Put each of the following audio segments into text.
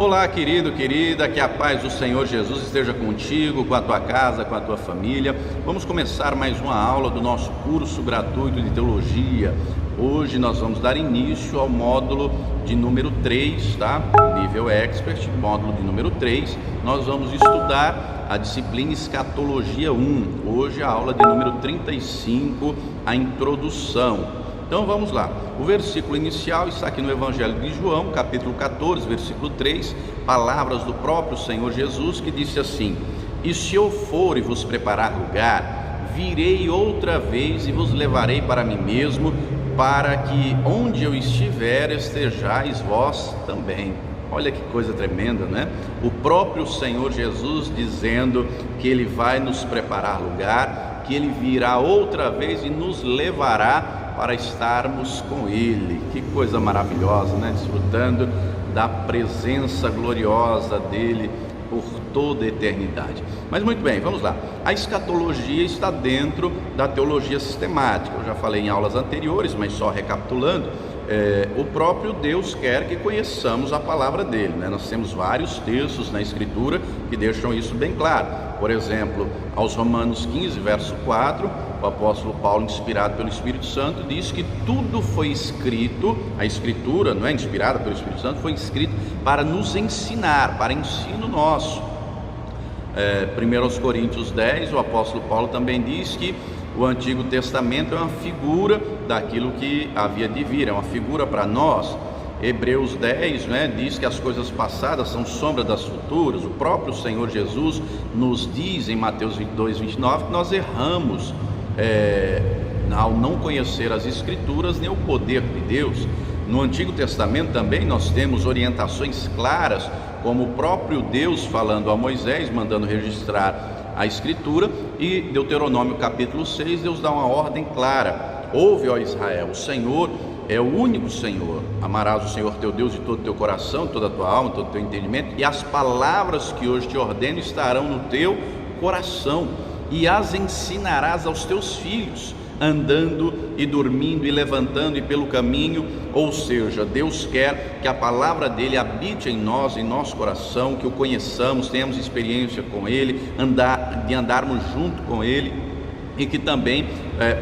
Olá, querido, querida, que a paz do Senhor Jesus esteja contigo, com a tua casa, com a tua família. Vamos começar mais uma aula do nosso curso gratuito de teologia. Hoje nós vamos dar início ao módulo de número 3, tá? Nível Expert, módulo de número 3. Nós vamos estudar a disciplina Escatologia 1. Hoje a aula de número 35, a introdução. Então vamos lá, o versículo inicial está aqui no Evangelho de João, capítulo 14, versículo 3, palavras do próprio Senhor Jesus, que disse assim: E se eu for e vos preparar lugar, virei outra vez e vos levarei para mim mesmo, para que onde eu estiver estejais vós também. Olha que coisa tremenda, né? O próprio Senhor Jesus dizendo que Ele vai nos preparar lugar, que Ele virá outra vez e nos levará para estarmos com Ele. Que coisa maravilhosa, né? Desfrutando da presença gloriosa dEle por toda a eternidade. Mas muito bem, vamos lá. A escatologia está dentro da teologia sistemática. Eu já falei em aulas anteriores, mas só recapitulando. O próprio Deus quer que conheçamos a palavra dele, né? Nós temos vários textos na Escritura que deixam isso bem claro. Por exemplo, aos Romanos 15, verso 4, o apóstolo Paulo, inspirado pelo Espírito Santo, diz que tudo foi escrito, a Escritura, não é inspirada pelo Espírito Santo, foi escrito para nos ensinar, para ensino nosso. 1 Coríntios 10, o apóstolo Paulo também diz que o Antigo Testamento é uma figura daquilo que havia de vir, é uma figura para nós. Hebreus 10, diz que as coisas passadas são sombra das futuras. O próprio Senhor Jesus nos diz em Mateus 22, 29 que nós erramos ao não conhecer as Escrituras nem o poder de Deus. No Antigo Testamento também nós temos orientações claras, como o próprio Deus falando a Moisés, mandando registrar a Escritura, e Deuteronômio capítulo 6, Deus dá uma ordem clara: ouve, ó Israel, o Senhor é o único Senhor, amarás o Senhor teu Deus de todo o teu coração, toda a tua alma, todo o teu entendimento, e as palavras que hoje te ordeno estarão no teu coração, e as ensinarás aos teus filhos, andando e dormindo e levantando e pelo caminho. Ou seja, Deus quer que a palavra dele habite em nós, em nosso coração, que o conheçamos, tenhamos experiência com ele, andarmos junto com ele, e que também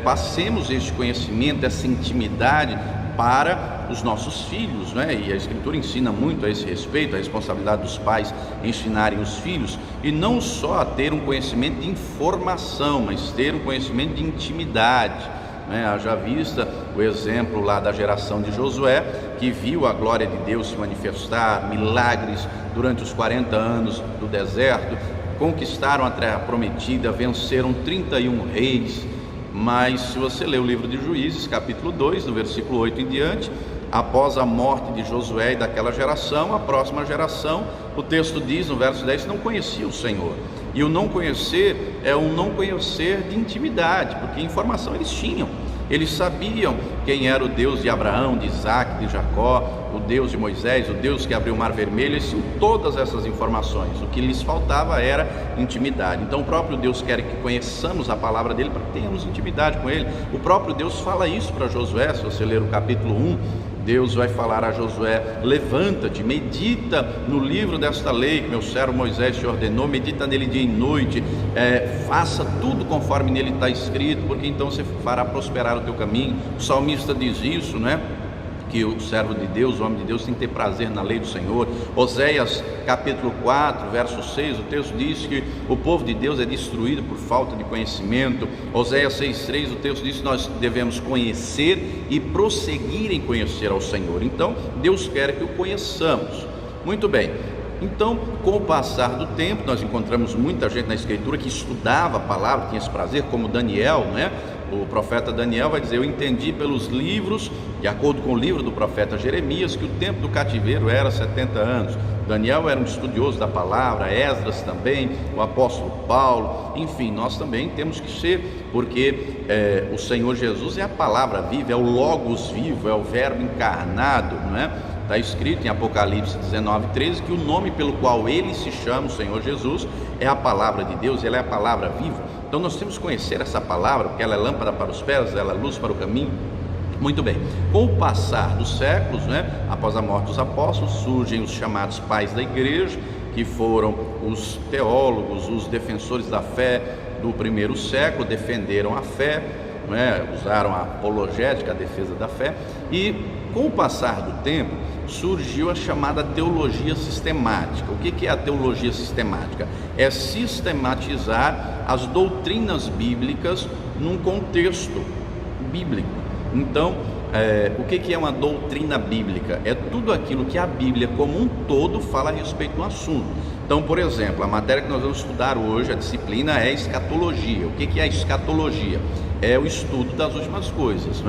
passemos este conhecimento, essa intimidade para os nossos filhos, E a Escritura ensina muito a esse respeito, a responsabilidade dos pais ensinarem os filhos, e não só a ter um conhecimento de informação, mas ter um conhecimento de intimidade, Haja vista o exemplo lá da geração de Josué, que viu a glória de Deus se manifestar, milagres durante os 40 anos do deserto, conquistaram a terra prometida, venceram 31 reis. Mas se você ler o livro de Juízes, capítulo 2, do versículo 8 em diante, após a morte de Josué e daquela geração, a próxima geração, o texto diz no verso 10, não conhecia o Senhor. E o não conhecer é um não conhecer de intimidade, porque informação eles tinham. Eles sabiam quem era o Deus de Abraão, de Isaac, de Jacó, o Deus de Moisés, o Deus que abriu o mar vermelho. Eles tinham todas essas informações. O que lhes faltava era intimidade. Então o próprio Deus quer que conheçamos a palavra dele para que tenhamos intimidade com ele. O próprio Deus fala isso para Josué. Se você ler o capítulo 1, Deus vai falar a Josué: levanta-te, medita no livro desta lei que meu servo Moisés te ordenou, medita nele dia e noite, faça tudo conforme nele está escrito, porque então você fará prosperar o teu caminho. O salmista diz isso, que o servo de Deus, o homem de Deus, tem que ter prazer na lei do Senhor. Oséias capítulo 4, verso 6, o texto diz que o povo de Deus é destruído por falta de conhecimento. Oséias 6,3, o texto diz que nós devemos conhecer e prosseguir em conhecer ao Senhor. Então Deus quer que o conheçamos. Muito bem, então com o passar do tempo nós encontramos muita gente na Escritura que estudava a palavra, tinha esse prazer, como Daniel, O profeta Daniel vai dizer: eu entendi pelos livros, de acordo com o livro do profeta Jeremias, que o tempo do cativeiro era 70 anos. Daniel era um estudioso da palavra, Esdras também, o apóstolo Paulo, enfim, nós também temos que ser, porque o Senhor Jesus é a palavra viva, é o Logos vivo, é o verbo encarnado, Está escrito em Apocalipse 19:13 que o nome pelo qual ele se chama, o Senhor Jesus, é a palavra de Deus, ele é a palavra viva. Então nós temos que conhecer essa palavra, porque ela é lâmpada para os pés, ela é luz para o caminho. Muito bem, com o passar dos séculos, após a morte dos apóstolos, surgem os chamados pais da igreja, que foram os teólogos, os defensores da fé do primeiro século, defenderam a fé, usaram a apologética, a defesa da fé, e com o passar do tempo surgiu a chamada teologia sistemática. O que é a teologia sistemática? É sistematizar as doutrinas bíblicas num contexto bíblico. Então, o que é uma doutrina bíblica? É tudo aquilo que a Bíblia como um todo fala a respeito do assunto. Então, por exemplo, a matéria que nós vamos estudar hoje, a disciplina é escatologia. O que é a escatologia? É o estudo das últimas coisas,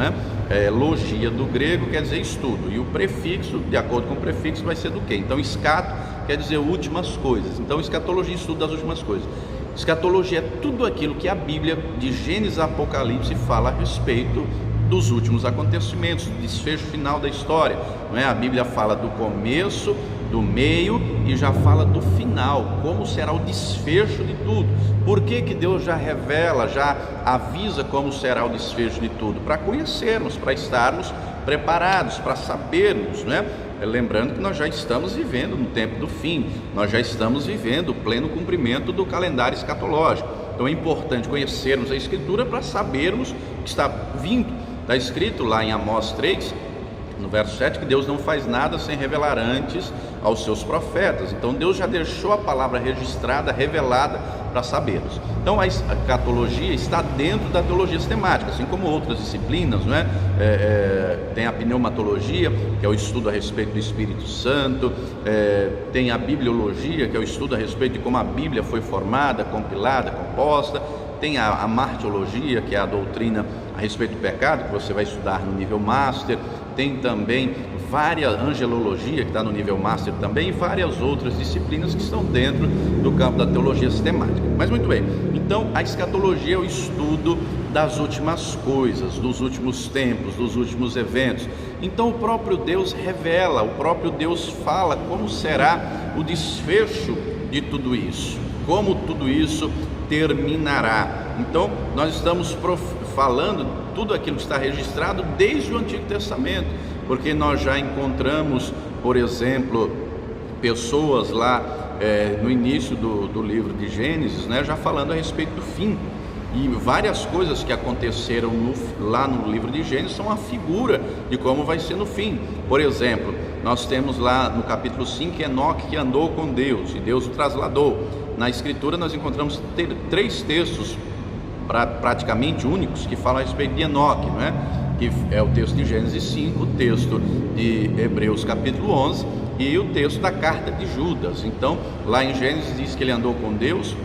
logia do grego quer dizer estudo, e o prefixo, de acordo com o prefixo, vai ser do quê? Então, escato quer dizer últimas coisas. Então, escatologia, estudo das últimas coisas. Escatologia é tudo aquilo que a Bíblia, de Gênesis a Apocalipse, fala a respeito dos últimos acontecimentos, do desfecho final da história. A Bíblia fala do começo, do meio e já fala do final, como será o desfecho de tudo. Por que Deus já revela, já avisa como será o desfecho de tudo? Para conhecermos, para estarmos preparados, para sabermos, Lembrando que nós já estamos vivendo no tempo do fim, nós já estamos vivendo o pleno cumprimento do calendário escatológico. Então é importante conhecermos a Escritura para sabermos o que está vindo. Está escrito lá em Amós 3, no verso 7, que Deus não faz nada sem revelar antes aos seus profetas. Então Deus já deixou a palavra registrada, revelada para sabermos. Então a escatologia está dentro da teologia sistemática, assim como outras disciplinas, tem a pneumatologia, que é o estudo a respeito do Espírito Santo, tem a bibliologia, que é o estudo a respeito de como a Bíblia foi formada, compilada, composta. Tem a martiologia, que é a doutrina a respeito do pecado, que você vai estudar no nível master. Tem também angelologia, que está no nível master também, e várias outras disciplinas que estão dentro do campo da teologia sistemática. Mas muito bem, então a escatologia é o estudo das últimas coisas, dos últimos tempos, dos últimos eventos. Então o próprio Deus revela, o próprio Deus fala como será o desfecho de tudo isso, como tudo isso terminará. Então nós estamos falando tudo aquilo que está registrado desde o Antigo Testamento, porque nós já encontramos, por exemplo, pessoas lá no início do livro de Gênesis, já falando a respeito do fim, e várias coisas que aconteceram lá no livro de Gênesis são a figura de como vai ser no fim. Por exemplo, nós temos lá no capítulo 5 Enoque, que andou com Deus e Deus o trasladou. Na Escritura nós encontramos 3 textos praticamente únicos que falam a respeito de Enoque, que é o texto de Gênesis 5, o texto de Hebreus capítulo 11 e o texto da carta de Judas. Então lá em Gênesis diz que ele andou com Deus,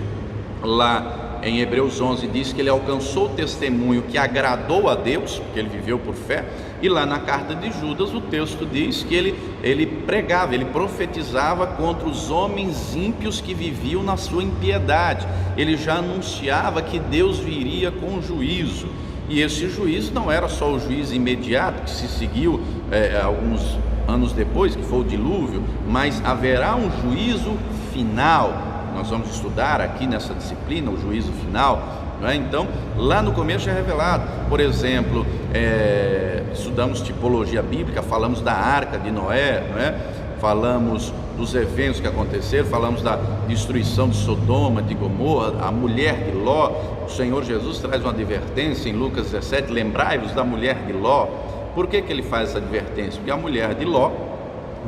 lá em Hebreus 11 diz que ele alcançou o testemunho que agradou a Deus, porque ele viveu por fé. E lá na carta de Judas o texto diz que ele pregava, ele profetizava contra os homens ímpios que viviam na sua impiedade. Ele já anunciava que Deus viria com juízo, e esse juízo não era só o juízo imediato que se seguiu alguns anos depois, que foi o dilúvio, mas haverá um juízo final. Nós vamos estudar aqui nessa disciplina o juízo final, Então lá no começo é revelado. Por exemplo, estudamos tipologia bíblica, falamos da arca de Noé, falamos dos eventos que aconteceram, falamos da destruição de Sodoma, de Gomorra, a mulher de Ló. O Senhor Jesus traz uma advertência em Lucas 17, lembrai-vos da mulher de Ló. Por que ele faz essa advertência? Porque a mulher de Ló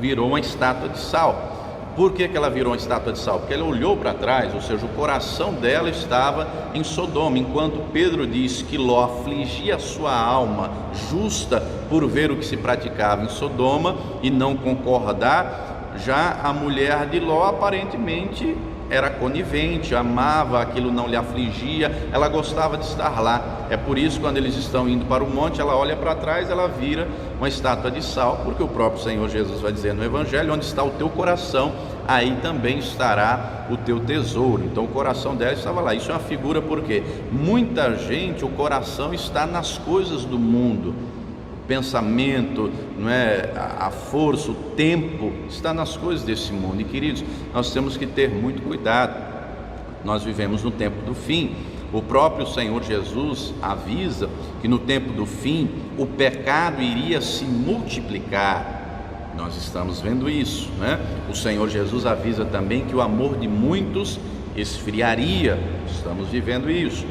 virou uma estátua de sal. Por que ela virou uma estátua de sal? Porque ela olhou para trás, ou seja, o coração dela estava em Sodoma, enquanto Pedro diz que Ló afligia a sua alma justa por ver o que se praticava em Sodoma e não concordar. Já a mulher de Ló aparentemente era conivente, amava, aquilo não lhe afligia, ela gostava de estar lá. É por isso, quando eles estão indo para o monte, ela olha para trás, ela vira uma estátua de sal, porque o próprio Senhor Jesus vai dizer no Evangelho: onde está o teu coração, aí também estará o teu tesouro. Então o coração dela estava lá. Isso é uma figura, porque muita gente, o coração está nas coisas do mundo. O pensamento, a força, o tempo está nas coisas desse mundo. E queridos, nós temos que ter muito cuidado. Nós vivemos no tempo do fim. O próprio Senhor Jesus avisa que no tempo do fim o pecado iria se multiplicar. Nós estamos vendo isso, né? O Senhor Jesus avisa também que o amor de muitos esfriaria. Estamos vivendo isso.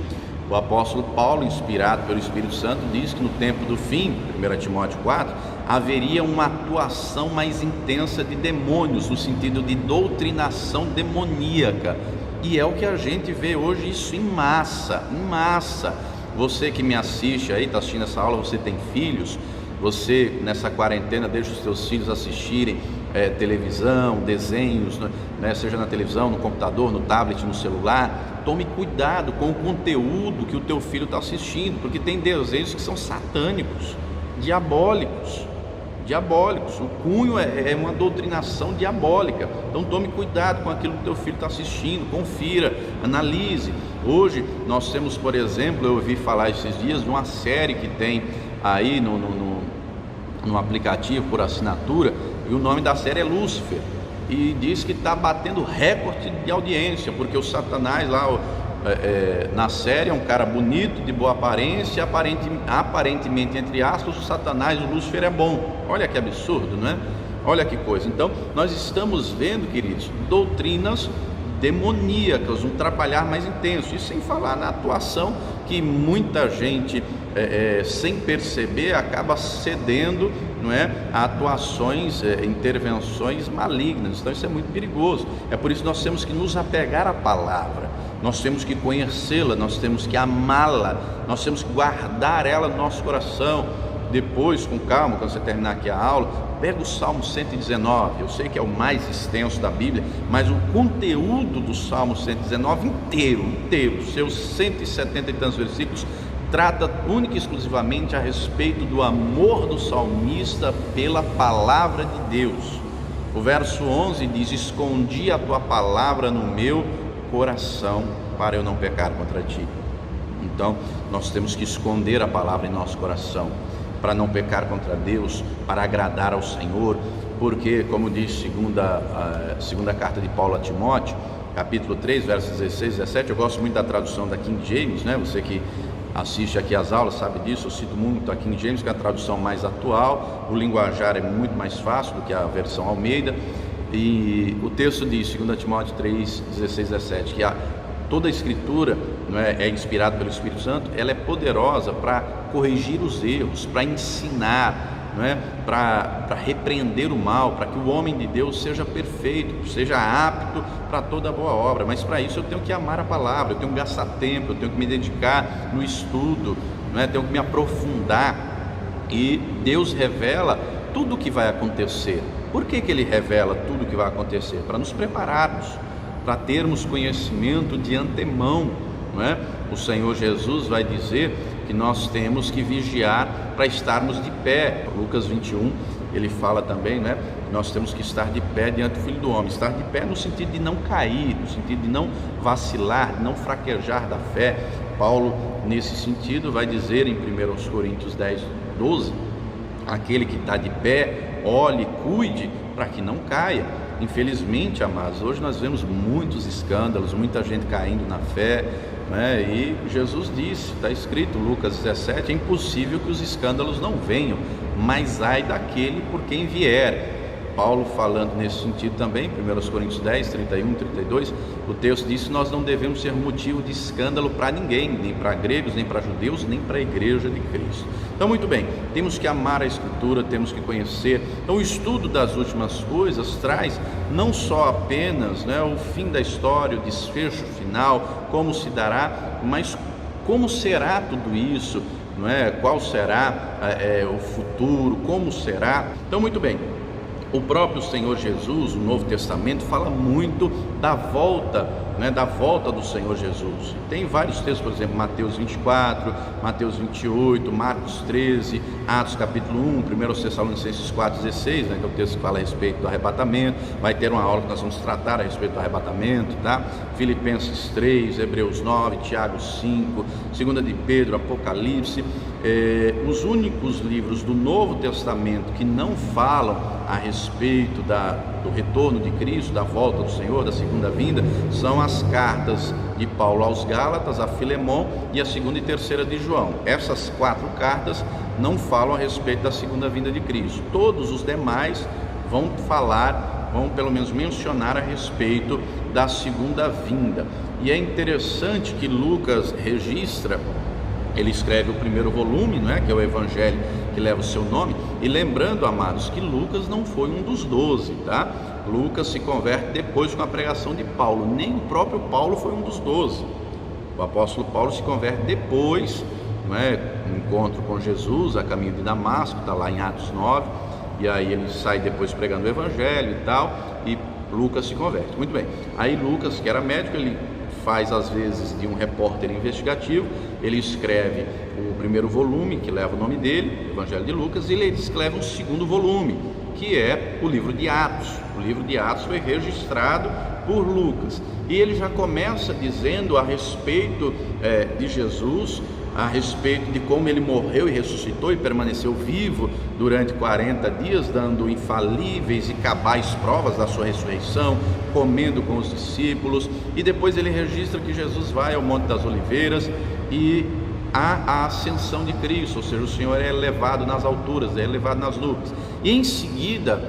O apóstolo Paulo, inspirado pelo Espírito Santo, diz que no tempo do fim, 1 Timóteo 4, haveria uma atuação mais intensa de demônios, no sentido de doutrinação demoníaca. E é o que a gente vê hoje, isso em massa, em massa. Você que me assiste aí, está assistindo essa aula, você tem filhos, você nessa quarentena deixa os seus filhos assistirem televisão, desenhos, né, seja na televisão, no computador, no tablet, no celular. Tome cuidado com o conteúdo que o teu filho está assistindo, porque tem desenhos que são satânicos, diabólicos. O cunho é uma doutrinação diabólica. Então tome cuidado com aquilo que o teu filho está assistindo, confira, analise. Hoje nós temos, por exemplo, eu ouvi falar esses dias de uma série que tem aí no aplicativo por assinatura, e o nome da série é Lúcifer, e diz que está batendo recorde de audiência, porque o Satanás lá na série é um cara bonito, de boa aparência, aparentemente, entre aspas, o Satanás, o Lúcifer é bom. Olha que absurdo, não é? Olha que coisa. Então nós estamos vendo, queridos, doutrinas demoníacas, um trabalhar mais intenso, e sem falar na atuação que muita gente sem perceber acaba cedendo, não é, a atuações, intervenções malignas. Então isso é muito perigoso. É por isso que nós temos que nos apegar à palavra, nós temos que conhecê-la, nós temos que amá-la, nós temos que guardar ela no nosso coração. Depois, com calma, quando você terminar aqui a aula, pega o Salmo 119, eu sei que é o mais extenso da Bíblia, mas o conteúdo do Salmo 119 inteiro, seus 170 e tantos versículos, trata única e exclusivamente a respeito do amor do salmista pela palavra de Deus. O verso 11 diz: escondi a tua palavra no meu coração para eu não pecar contra ti. Então nós temos que esconder a palavra em nosso coração para não pecar contra Deus, para agradar ao Senhor, porque, como diz segunda carta de Paulo a Timóteo, capítulo 3, versos 16 e 17, eu gosto muito da tradução da King James, né? Você que assiste aqui as aulas sabe disso, eu cito muito a King James, que é a tradução mais atual, o linguajar é muito mais fácil do que a versão Almeida, e o texto diz, 2 Timóteo 3, 16 e 17, que toda a escritura, não é inspirada pelo Espírito Santo, ela é poderosa para corrigir os erros, para ensinar, não é, para repreender o mal, para que o homem de Deus seja perfeito, seja apto para toda boa obra. Mas para isso eu tenho que amar a palavra, eu tenho que gastar tempo, eu tenho que me dedicar no estudo, não é, tenho que me aprofundar. E Deus revela tudo o que vai acontecer. Por que Ele revela tudo o que vai acontecer? Para nos prepararmos, para termos conhecimento de antemão, não é? O Senhor Jesus vai dizer que nós temos que vigiar para estarmos de pé. Lucas 21, ele fala também, né? Nós temos que estar de pé diante do Filho do Homem. Estar de pé no sentido de não cair, no sentido de não vacilar, de não fraquejar da fé. Paulo, nesse sentido, vai dizer em 1 Coríntios 10, 12, aquele que está de pé, olhe, cuide, para que não caia. Infelizmente, amados, hoje nós vemos muitos escândalos, muita gente caindo na fé, né? E Jesus disse, está escrito, Lucas 17, é impossível que os escândalos não venham, mas ai daquele por quem vier. Paulo falando nesse sentido também, 1 Coríntios 10, 31, 32, o texto diz que nós não devemos ser motivo de escândalo para ninguém, nem para gregos, nem para judeus, nem para a igreja de Cristo. Então, muito bem, temos que amar a Escritura, temos que conhecer. Então, o estudo das últimas coisas traz não só apenas, né, o fim da história, o desfecho final, como se dará, mas como será tudo isso, não é? Qual será o futuro, como será. Então, muito bem. O próprio Senhor Jesus, o Novo Testamento, fala muito da volta, né, da volta do Senhor Jesus. Tem vários textos, por exemplo, Mateus 24, Mateus 28, Marcos 13, Atos capítulo 1, 1 Tessalonicenses 4, 16, né, que é o texto que fala a respeito do arrebatamento. Vai ter uma aula que nós vamos tratar a respeito do arrebatamento, tá? Filipenses 3, Hebreus 9, Tiago 5, 2 de Pedro, Apocalipse. Os únicos livros do Novo Testamento que não falam a respeito do retorno de Cristo, da volta do Senhor, da segunda vinda, são as cartas de Paulo aos Gálatas, a Filemon e a segunda e terceira de João. Essas 4 cartas não falam a respeito da segunda vinda de Cristo. Todos os demais vão pelo menos mencionar a respeito da segunda vinda. E é interessante que Lucas registra, ele escreve o primeiro volume, que é o Evangelho que leva o seu nome, e lembrando, amados, que Lucas não foi um dos 12, tá? Lucas se converte depois com a pregação de Paulo, nem o próprio Paulo foi um dos 12. O apóstolo Paulo se converte depois, no encontro com Jesus, a caminho de Damasco, está lá em Atos 9, e aí ele sai depois pregando o Evangelho e tal, e Lucas se converte. Muito bem, aí Lucas, que era médico, ele faz às vezes de um repórter investigativo, ele escreve o primeiro volume, que leva o nome dele, Evangelho de Lucas, e ele escreve um segundo volume, que é o livro de Atos. O livro de Atos foi registrado por Lucas, e ele já começa dizendo a respeito de Jesus, a respeito de como ele morreu e ressuscitou e permaneceu vivo durante 40 dias, dando infalíveis e cabais provas da sua ressurreição, comendo com os discípulos, e depois ele registra que Jesus vai ao Monte das Oliveiras e há a ascensão de Cristo, ou seja, o Senhor é elevado nas alturas, é elevado nas nuvens, e em seguida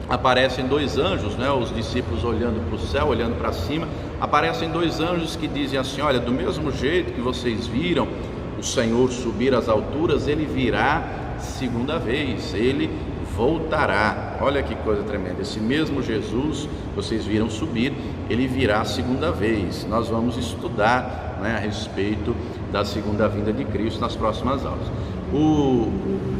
aparecem 2 anjos, os discípulos olhando para o céu, olhando para cima, aparecem 2 anjos que dizem assim: olha, do mesmo jeito que vocês viram o Senhor subir às alturas, ele virá segunda vez, ele voltará. Olha que coisa tremenda, esse mesmo Jesus que vocês viram subir, ele virá segunda vez. Nós vamos estudar a respeito da segunda vinda de Cristo nas próximas aulas. O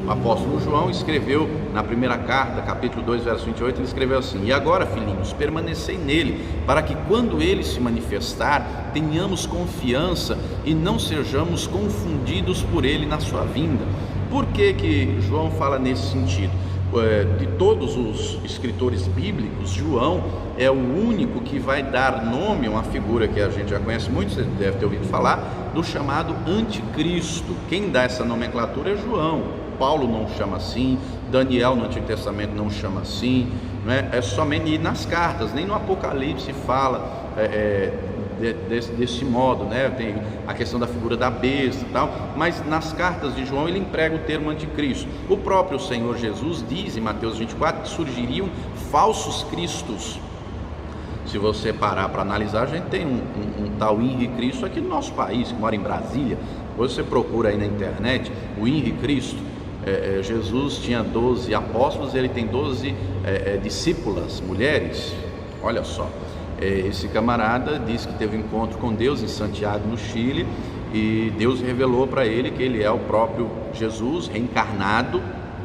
apóstolo João escreveu na primeira carta, capítulo 2, verso 28, ele escreveu assim: e agora, filhinhos, permanecei nele, para que quando ele se manifestar, tenhamos confiança e não sejamos confundidos por ele na sua vinda. Por que João fala nesse sentido? De todos os escritores bíblicos, João é o único que vai dar nome a uma figura que a gente já conhece muito, você deve ter ouvido falar, do chamado anticristo. Quem dá essa nomenclatura é João. Paulo não chama assim, Daniel no Antigo Testamento não chama assim, é somente, e nas cartas, nem no Apocalipse fala desse modo, tem a questão da figura da besta e tal, mas nas cartas de João ele emprega o termo anticristo. O próprio Senhor Jesus diz em Mateus 24 que surgiriam falsos cristos. Se você parar para analisar, a gente tem um tal Henri Cristo aqui no nosso país, que mora em Brasília. Depois você procura aí na internet o Henri Cristo. Jesus tinha 12 apóstolos, ele tem 12 discípulas, mulheres. Olha só, esse camarada diz que teve um encontro com Deus em Santiago, no Chile, e Deus revelou para ele que ele é o próprio Jesus reencarnado.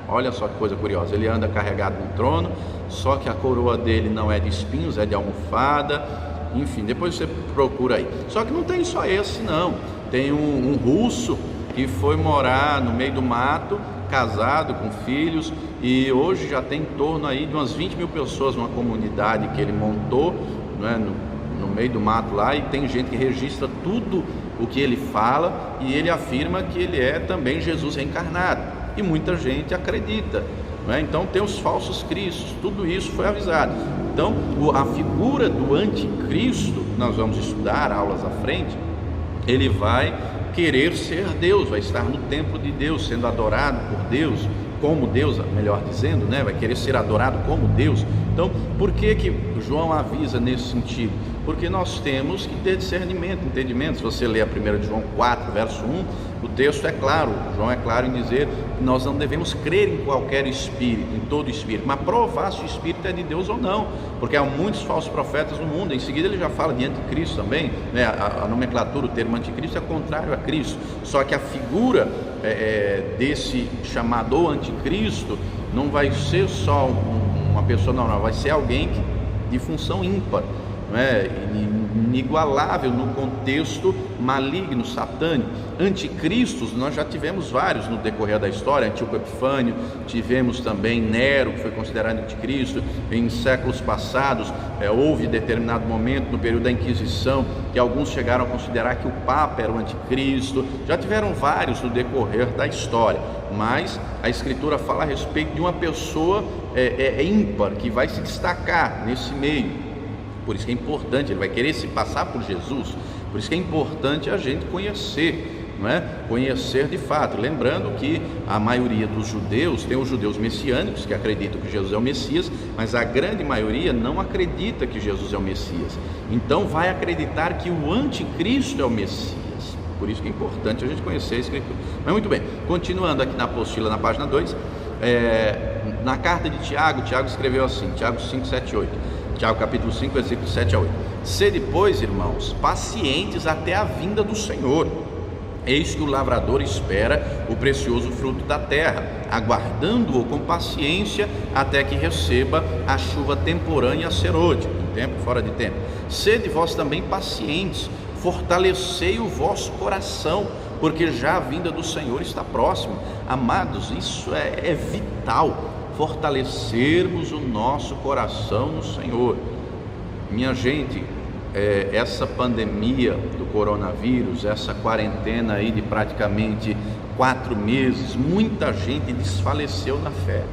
Olha só que coisa curiosa, ele anda carregado no trono, só que a coroa dele não é de espinhos, é de almofada. Enfim, depois você procura aí. Só que não tem só esse não, tem um russo que foi morar no meio do mato, casado, com filhos, e hoje já tem em torno aí de umas 20 mil pessoas numa comunidade que ele montou, no meio do mato lá, e tem gente que registra tudo o que ele fala, e ele afirma que ele é também Jesus reencarnado, e muita gente acredita, Então tem os falsos cristos, tudo isso foi avisado. Então a figura do anticristo, nós vamos estudar aulas à frente, ele vai querer ser Deus, vai estar no templo de Deus, sendo adorado por Deus, como Deus, melhor dizendo, vai querer ser adorado como Deus. Então, por que João avisa nesse sentido? Porque nós temos que ter discernimento, entendimento. Se você ler a 1 de João 4, verso 1, o texto é claro, João é claro em dizer que nós não devemos crer em qualquer espírito, em todo espírito, mas provar se o espírito é de Deus ou não, porque há muitos falsos profetas no mundo. Em seguida ele já fala de anticristo também, a nomenclatura, o termo anticristo é contrário a Cristo, só que a figura desse chamado anticristo não vai ser só uma pessoa normal, vai ser alguém de função ímpar. não é? Inigualável no contexto maligno, satânico. Anticristos, nós já tivemos vários no decorrer da história. Antíoco Epifânio, tivemos também Nero, que foi considerado anticristo. Em séculos passados, houve determinado momento no período da Inquisição que alguns chegaram a considerar que o Papa era o anticristo. Já tiveram vários no decorrer da história, mas a Escritura fala a respeito de uma pessoa ímpar, que vai se destacar nesse meio. Por isso que é importante, ele vai querer se passar por Jesus. Por isso que é importante a gente conhecer, não é? Conhecer de fato. Lembrando que a maioria dos judeus, tem os judeus messiânicos que acreditam que Jesus é o Messias, mas a grande maioria não acredita que Jesus é o Messias. Então vai acreditar que o anticristo é o Messias. Por isso que é importante a gente conhecer a Escritura. Mas muito bem, continuando aqui na apostila, na página 2, na carta de Tiago, Tiago escreveu assim, Tiago 5, 7, 8. Tiago capítulo 5, versículos 7 a 8. Sede, pois, irmãos, pacientes até a vinda do Senhor. Eis que o lavrador espera o precioso fruto da terra, aguardando-o com paciência até que receba a chuva temporânea serôdia, em tempo, fora de tempo. Sede vós também pacientes, fortalecei o vosso coração, porque já a vinda do Senhor está próxima. Amados, isso é vital, fortalecermos o nosso coração no Senhor. Minha gente, essa pandemia do coronavírus, essa quarentena aí de praticamente 4 meses, muita gente desfaleceu na fé,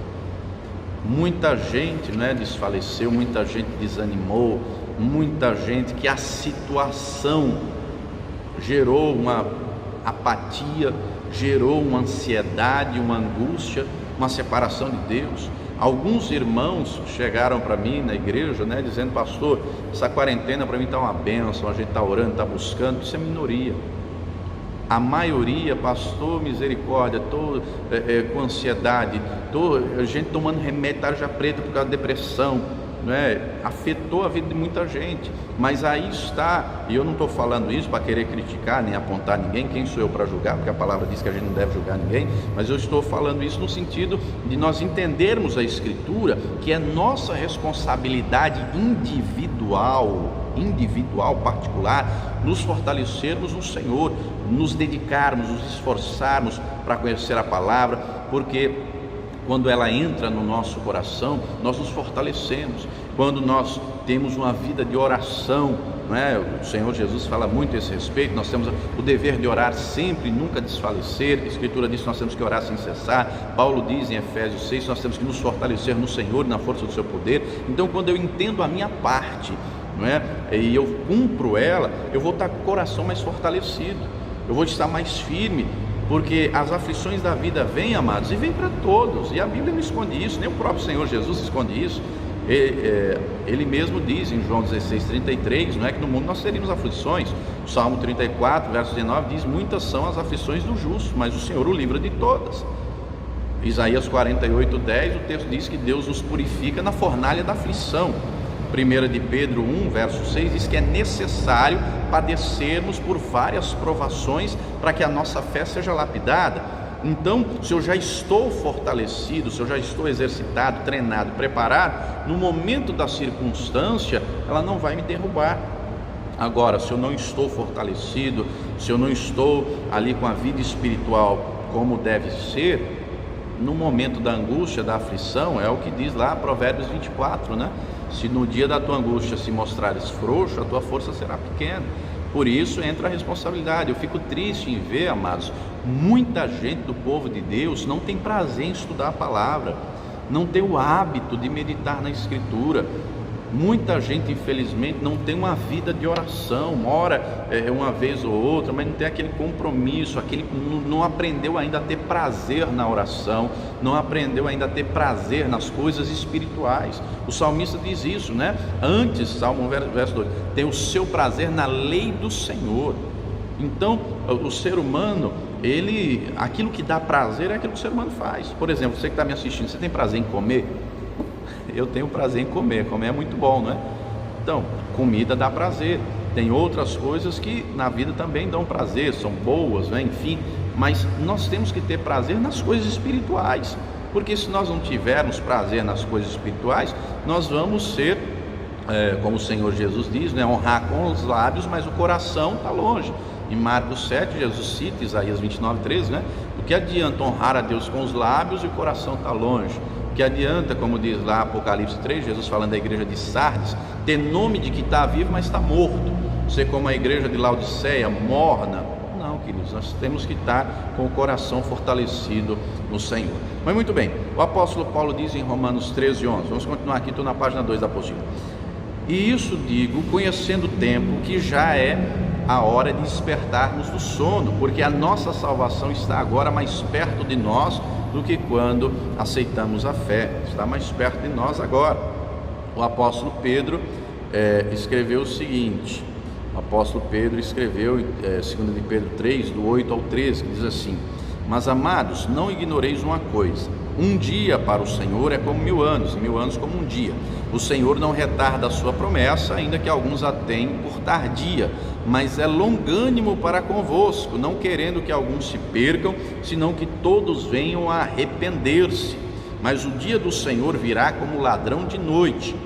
muita gente desfaleceu, muita gente desanimou, muita gente que a situação gerou uma apatia, gerou uma ansiedade, uma angústia, uma separação de Deus. Alguns irmãos chegaram para mim na igreja, dizendo: pastor, essa quarentena para mim está uma bênção, a gente está orando, está buscando. Isso é minoria. A maioria, pastor, misericórdia, estou com ansiedade, a gente tomando remédio tarja preta por causa da depressão, afetou a vida de muita gente. Mas aí está, e eu não estou falando isso para querer criticar nem apontar ninguém, quem sou eu para julgar, porque a palavra diz que a gente não deve julgar ninguém, mas eu estou falando isso no sentido de nós entendermos a Escritura, que é nossa responsabilidade individual, particular, nos fortalecermos no Senhor, nos dedicarmos, nos esforçarmos para conhecer a palavra, porque quando ela entra no nosso coração, nós nos fortalecemos. Quando nós temos uma vida de oração, o Senhor Jesus fala muito a esse respeito. Nós temos o dever de orar sempre, nunca desfalecer. A Escritura diz que nós temos que orar sem cessar. Paulo diz em Efésios 6, nós temos que nos fortalecer no Senhor, na força do seu poder. Então, quando eu entendo a minha parte, e eu cumpro ela, eu vou estar com o coração mais fortalecido, eu vou estar mais firme, porque as aflições da vida vêm, amados, e vêm para todos, e a Bíblia não esconde isso, nem o próprio Senhor Jesus esconde isso. Ele mesmo diz em João 16:33, que no mundo nós teríamos aflições. O Salmo 34, verso 19 diz: muitas são as aflições do justo, mas o Senhor o livra de todas. Isaías 48:10, o texto diz que Deus nos purifica na fornalha da aflição. 1 de Pedro 1, verso 6, diz que é necessário padecermos por várias provações para que a nossa fé seja lapidada. Então, se eu já estou fortalecido, se eu já estou exercitado, treinado, preparado, no momento da circunstância, ela não vai me derrubar. Agora, se eu não estou fortalecido, se eu não estou ali com a vida espiritual como deve ser, no momento da angústia, da aflição, é o que diz lá Provérbios 24, se no dia da tua angústia se mostrares frouxo, a tua força será pequena. Por isso entra a responsabilidade. Eu fico triste em ver, amados, muita gente do povo de Deus não tem prazer em estudar a palavra, não tem o hábito de meditar na Escritura. Muita gente, infelizmente, não tem uma vida de oração, ora uma vez ou outra, mas não tem aquele compromisso, não aprendeu ainda a ter prazer na oração, não aprendeu ainda a ter prazer nas coisas espirituais. O salmista diz isso, Antes, Salmo 1, verso 2, tem o seu prazer na lei do Senhor. Então, o ser humano, aquilo que dá prazer é aquilo que o ser humano faz. Por exemplo, você que está me assistindo, você tem prazer em comer? Eu tenho prazer em comer é muito bom, Então, comida dá prazer. Tem outras coisas que na vida também dão prazer, são boas, enfim. Mas nós temos que ter prazer nas coisas espirituais, porque se nós não tivermos prazer nas coisas espirituais, nós vamos ser como o Senhor Jesus diz, né? Honrar com os lábios, mas o coração está longe. Em Marcos 7, Jesus cita Isaías 29:13, né? O que adianta honrar a Deus com os lábios e o coração está longe? O que adianta, como diz lá Apocalipse 3, Jesus falando da igreja de Sardes, ter nome de que está vivo, mas está morto, ser como a igreja de Laodiceia, morna? Não, queridos, nós temos que estar com o coração fortalecido no Senhor. Mas muito bem, o apóstolo Paulo diz em Romanos 13:11, vamos continuar aqui, estou na página 2 da apostila. E isso digo, conhecendo o tempo, que já é a hora de despertarmos do sono, porque a nossa salvação está agora mais perto de nós do que quando aceitamos a fé, está mais perto de nós agora. O apóstolo Pedro escreveu o seguinte, o apóstolo Pedro escreveu, 2 de Pedro 3, do 8 ao 13, que diz assim: mas amados, não ignoreis uma coisa, um dia para o Senhor é como 1000 anos, e 1000 anos como um dia. O Senhor não retarda a sua promessa, ainda que alguns a tenham por tardia, mas é longânimo para convosco, não querendo que alguns se percam, senão que todos venham a arrepender-se. Mas o dia do Senhor virá como ladrão de noite,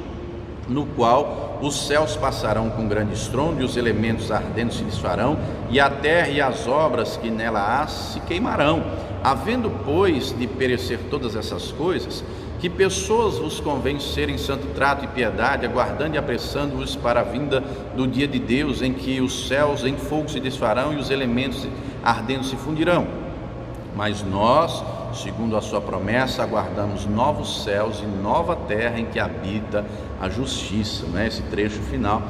no qual os céus passarão com grande estrondo, e os elementos ardentes se desfarão, e a terra e as obras que nela há se queimarão. Havendo, pois, de perecer todas essas coisas, que pessoas vos convencerem santo trato e piedade, aguardando e apressando-vos para a vinda do dia de Deus, em que os céus em fogo se desfarão e os elementos ardentes se fundirão. Mas nós, segundo a sua promessa, aguardamos novos céus e nova terra em que habita a justiça. Esse trecho final,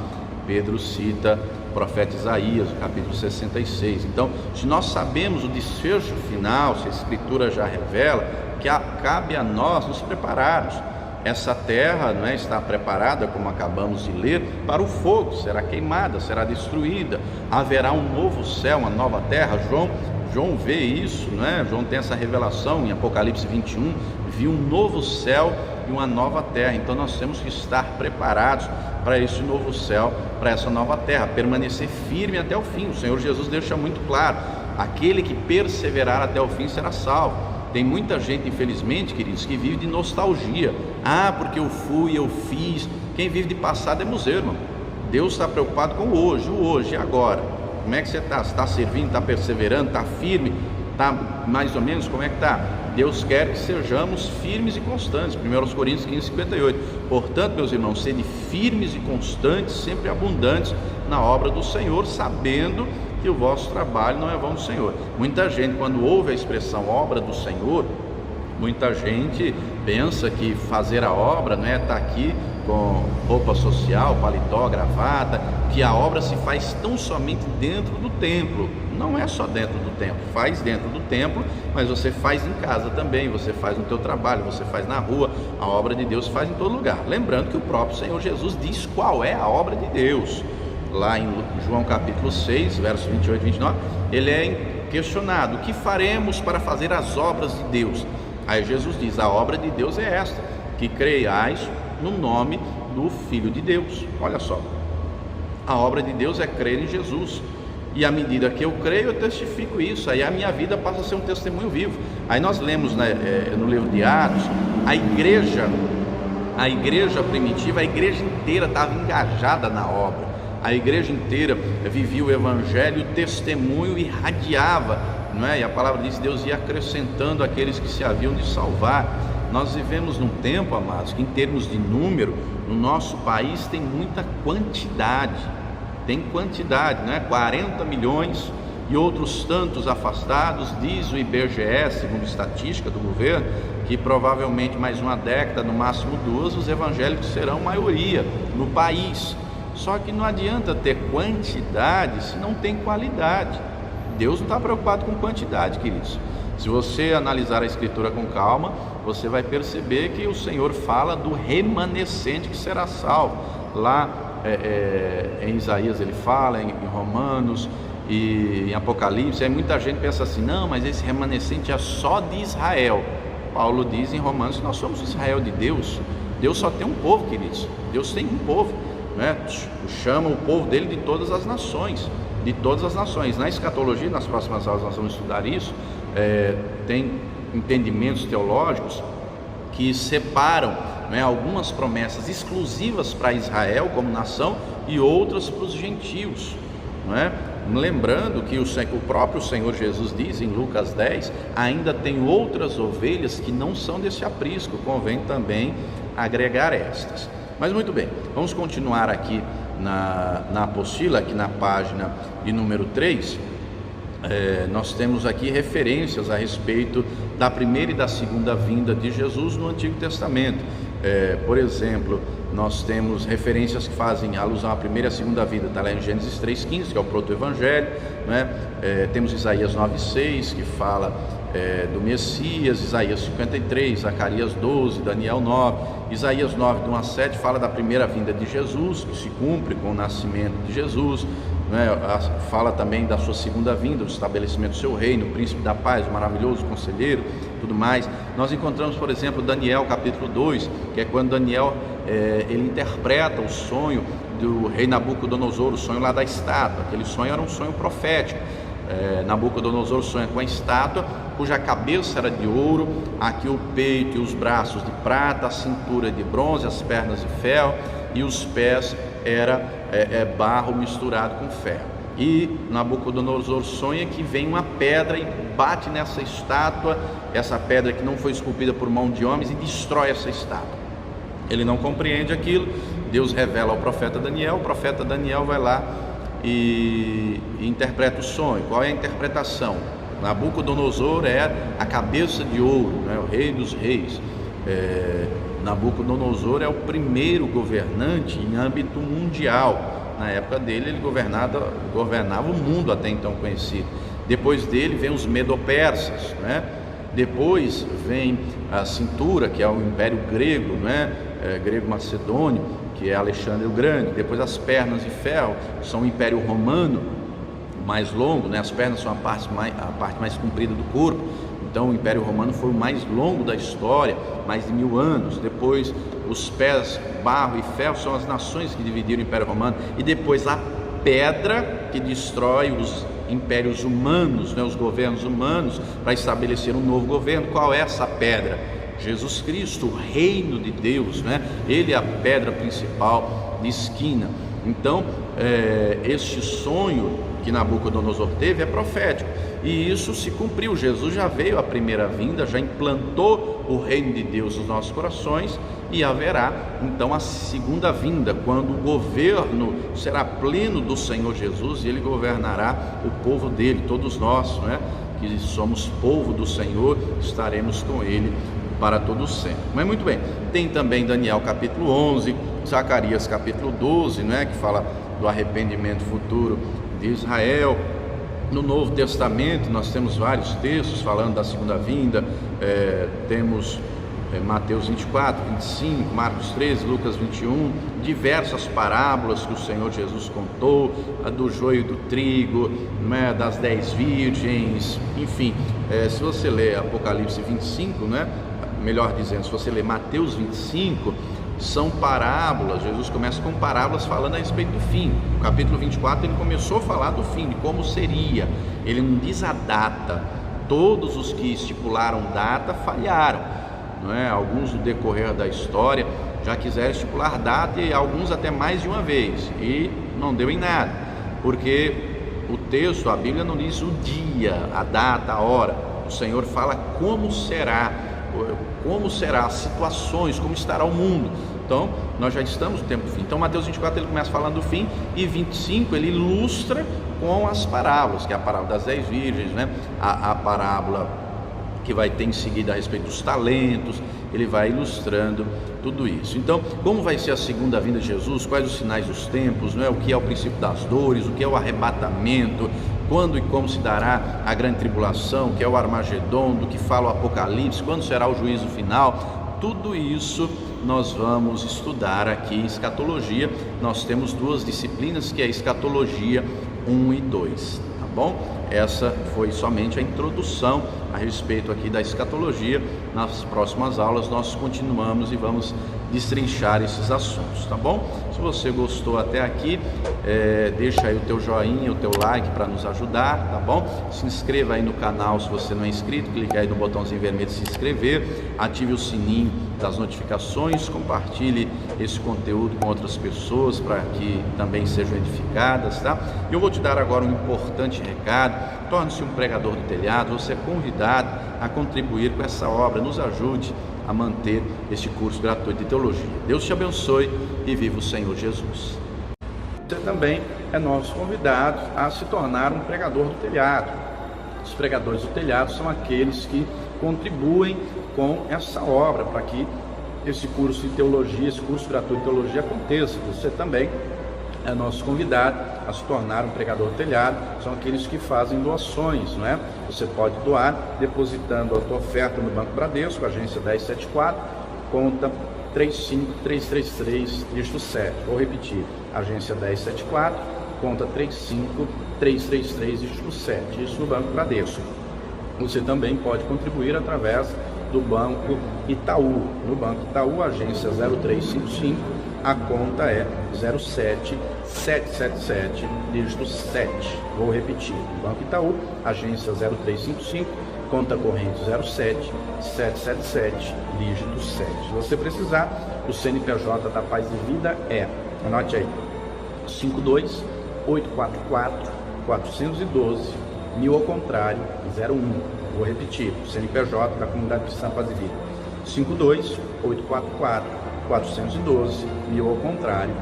Pedro cita o profeta Isaías, no capítulo 66. Então, se nós sabemos o desfecho final, se a Escritura já revela, que cabe a nós nos prepararmos. Essa terra está preparada, como acabamos de ler, para o fogo, será queimada, será destruída. Haverá um novo céu, uma nova terra. João vê isso, João tem essa revelação em Apocalipse 21, viu um novo céu e uma nova terra. Então nós temos que estar preparados para esse novo céu, para essa nova terra, permanecer firme até o fim. O Senhor Jesus deixa muito claro: aquele que perseverar até o fim será salvo. Tem muita gente, infelizmente, queridos, que vive de nostalgia. Porque eu fui, eu fiz. Quem vive de passado é museu, irmão. Deus está preocupado com o hoje e agora. Como é que você está? Você está servindo, está perseverando, está firme? Está mais ou menos? Como é que está? Deus quer que sejamos firmes e constantes. 1 Coríntios 15:58. Portanto, meus irmãos, sede firmes e constantes, sempre abundantes na obra do Senhor, sabendo que o vosso trabalho não é vão do Senhor. Muita gente, quando ouve a expressão obra do Senhor, muita gente pensa que fazer a obra não é estar aqui com roupa social, paletó, gravata, que a obra se faz tão somente dentro do templo. Não é só dentro do templo, faz dentro do templo, mas você faz em casa também, você faz no teu trabalho, você faz na rua. A obra de Deus se faz em todo lugar. Lembrando que o próprio Senhor Jesus diz qual é a obra de Deus. Lá em João capítulo 6, versos 28 e 29, ele é questionado: o que faremos para fazer as obras de Deus? Aí Jesus diz: a obra de Deus é esta, que creiais no nome do Filho de Deus. Olha só, a obra de Deus é crer em Jesus, e à medida que eu creio, eu testifico isso. Aí a minha vida passa a ser um testemunho vivo. Aí nós lemos no livro de Atos, a igreja primitiva, a igreja inteira estava engajada na obra. A igreja inteira vivia o evangelho, o testemunho irradiava, E a palavra diz que Deus ia acrescentando aqueles que se haviam de salvar. Nós vivemos num tempo, amados, que em termos de número, no nosso país tem muita quantidade, 40 milhões e outros tantos afastados. Diz o IBGE, segundo estatística do governo, que provavelmente mais uma década, no máximo 2, os evangélicos serão maioria no país. Só que não adianta ter quantidade se não tem qualidade. Deus não está preocupado com quantidade, queridos. Se você analisar a Escritura com calma, você vai perceber que o Senhor fala do remanescente que será salvo. Lá em Isaías ele fala, em Romanos e em Apocalipse. Aí muita gente pensa assim: não, mas esse remanescente é só de Israel. Paulo diz em Romanos que nós somos Israel de Deus. Deus só tem um povo, queridos. Deus tem um povo, chama o povo dele de todas as nações. De todas as nações. Na escatologia, nas próximas aulas nós vamos estudar isso. Tem entendimentos teológicos que separam né, algumas promessas exclusivas para Israel como nação e outras para os gentios, não é? Lembrando que o próprio Senhor Jesus diz em Lucas 10, ainda tem outras ovelhas que não são desse aprisco, convém também agregar estas. Mas muito bem, vamos continuar aqui na apostila, aqui na página de número 3. Nós temos aqui referências a respeito da primeira e da segunda vinda de Jesus no Antigo Testamento. Por exemplo, nós temos referências que fazem alusão à primeira e à segunda vinda, está lá em Gênesis 3,15, que é o proto-evangelho, né? Temos Isaías 9,6, que fala do Messias, Isaías 53, Zacarias 12, Daniel 9, Isaías 9, de 1 a 7, fala da primeira vinda de Jesus, que se cumpre com o nascimento de Jesus, né? Fala também da sua segunda vinda, do estabelecimento do seu reino, o príncipe da paz, o maravilhoso conselheiro, tudo mais. Nós encontramos, por exemplo, Daniel capítulo 2, que é quando Daniel ele interpreta o sonho do rei Nabucodonosor, o sonho lá da estátua. Aquele sonho era um sonho profético. Nabucodonosor sonha com a estátua, cuja cabeça era de ouro, aqui o peito e os braços de prata, a cintura de bronze, as pernas de ferro e os pés era barro misturado com ferro. E Nabucodonosor sonha que vem uma pedra e bate nessa estátua, essa pedra que não foi esculpida por mão de homens, e destrói essa estátua. Ele não compreende aquilo, Deus revela ao profeta Daniel, o profeta Daniel vai lá e interpreta o sonho. Qual é a interpretação? Nabucodonosor é a cabeça de ouro, né? O rei dos reis. Nabucodonosor é o primeiro governante em âmbito mundial. Na época dele, ele governava o mundo até então conhecido. Depois dele vem os medo-persas, né? Depois vem a cintura, que é o Império Grego, né? Grego-macedônio, que é Alexandre o Grande. Depois as pernas de ferro são o Império Romano, mais longo, né? As pernas são a parte mais comprida do corpo. Então o Império Romano foi o mais longo da história, mais de 1000 anos. Depois os pés, barro e ferro são as nações que dividiram o Império Romano. E depois a pedra que destrói os impérios humanos, né, os governos humanos, para estabelecer um novo governo. Qual é essa pedra? Jesus Cristo, o reino de Deus, né? Ele é a pedra principal de esquina. Então, este sonho que Nabucodonosor teve é profético, e isso se cumpriu. Jesus já veio à primeira vinda, já implantou o reino de Deus nos nossos corações, e haverá então a segunda vinda, quando o governo será pleno do Senhor Jesus, e Ele governará o povo dele, todos nós, né, que somos povo do Senhor, estaremos com Ele para todo sempre. Mas muito bem, tem também Daniel capítulo 11, Zacarias capítulo 12, né, que fala do arrependimento futuro de Israel. No Novo Testamento nós temos vários textos falando da segunda vinda. Temos Mateus 24, 25, Marcos 13, Lucas 21, diversas parábolas que o Senhor Jesus contou, a do joio e do trigo, né, das 10 virgens, enfim. Se você ler Apocalipse 25, né, melhor dizendo, se você ler Mateus 25, são parábolas. Jesus começa com parábolas falando a respeito do fim. No capítulo 24 ele começou a falar do fim, de como seria. Ele não diz a data. Todos os que estipularam data falharam, não é? Alguns no decorrer da história já quiseram estipular data, e alguns até mais de uma vez, e não deu em nada, porque o texto, a Bíblia não diz o dia, a data, a hora. O Senhor fala como será as situações, como estará o mundo. Então nós já estamos no tempo do fim. Então Mateus 24 ele começa falando do fim, e 25 ele ilustra com as parábolas, que é a parábola das 10 virgens, né? A parábola que vai ter em seguida a respeito dos talentos. Ele vai ilustrando tudo isso. Então, como vai ser a segunda vinda de Jesus, quais os sinais dos tempos, não é? O que é o princípio das dores, o que é o arrebatamento, quando e como se dará a grande tribulação, que é o Armagedon, do que fala o Apocalipse, quando será o juízo final, tudo isso nós vamos estudar aqui em escatologia. Nós temos duas disciplinas, que é escatologia 1 e 2, tá bom? essa foi somente a introdução a respeito aqui da escatologia. Nas próximas aulas nós continuamos e vamos destrinchar esses assuntos, tá bom? Se você gostou até aqui, deixa aí o teu joinha, o teu like para nos ajudar, tá bom? Se inscreva aí no canal se você não é inscrito, clique aí no botãozinho vermelho de se inscrever, ative o sininho das notificações, compartilhe esse conteúdo com outras pessoas para que também sejam edificadas, tá? E eu vou te dar agora um importante recado: torne-se um pregador do telhado. Você é convidado a contribuir com essa obra, nos ajude a manter este curso gratuito de teologia. Deus te abençoe e viva o Senhor Jesus. Você também é nosso convidado a se tornar um pregador do telhado. Os pregadores do telhado são aqueles que contribuem com essa obra para que esse curso de teologia, esse curso gratuito de teologia aconteça. Você também é nosso convidado a se tornar um pregador do telhado. São aqueles que fazem doações, não é? Você pode doar depositando a tua oferta no Banco Bradesco, agência 1074, conta 35333, dígito 7. Vou repetir, agência 1074, conta 35333, dígito 7, isso no Banco Bradesco. Você também pode contribuir através do Banco Itaú. No Banco Itaú, agência 0355, a conta é 07777, dígito 7. Vou repetir, Banco Itaú, agência 0355, conta corrente 07777, dígito 7. Se você precisar, o CNPJ da Paz e Vida é, anote aí, 52844-412, 1000 ao contrário, 01. Vou repetir, o CNPJ da Comunidade Cristã Paz e Vida, 52844-412, 1000 ao contrário,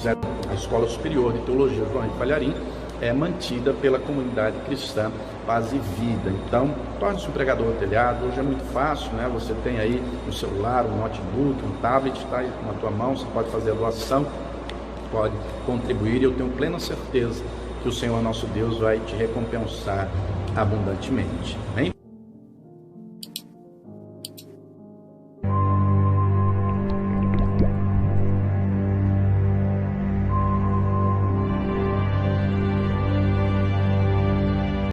0. A Escola Superior de Teologia João Henrique Palharim é mantida pela Comunidade Cristã Paz e Vida. Então, torne-se um pregador do telhado. Hoje é muito fácil, né? Você tem aí um celular, um notebook, um tablet, está aí na tua mão, você pode fazer a doação, pode contribuir, e eu tenho plena certeza que o Senhor nosso Deus vai te recompensar abundantemente. Amém?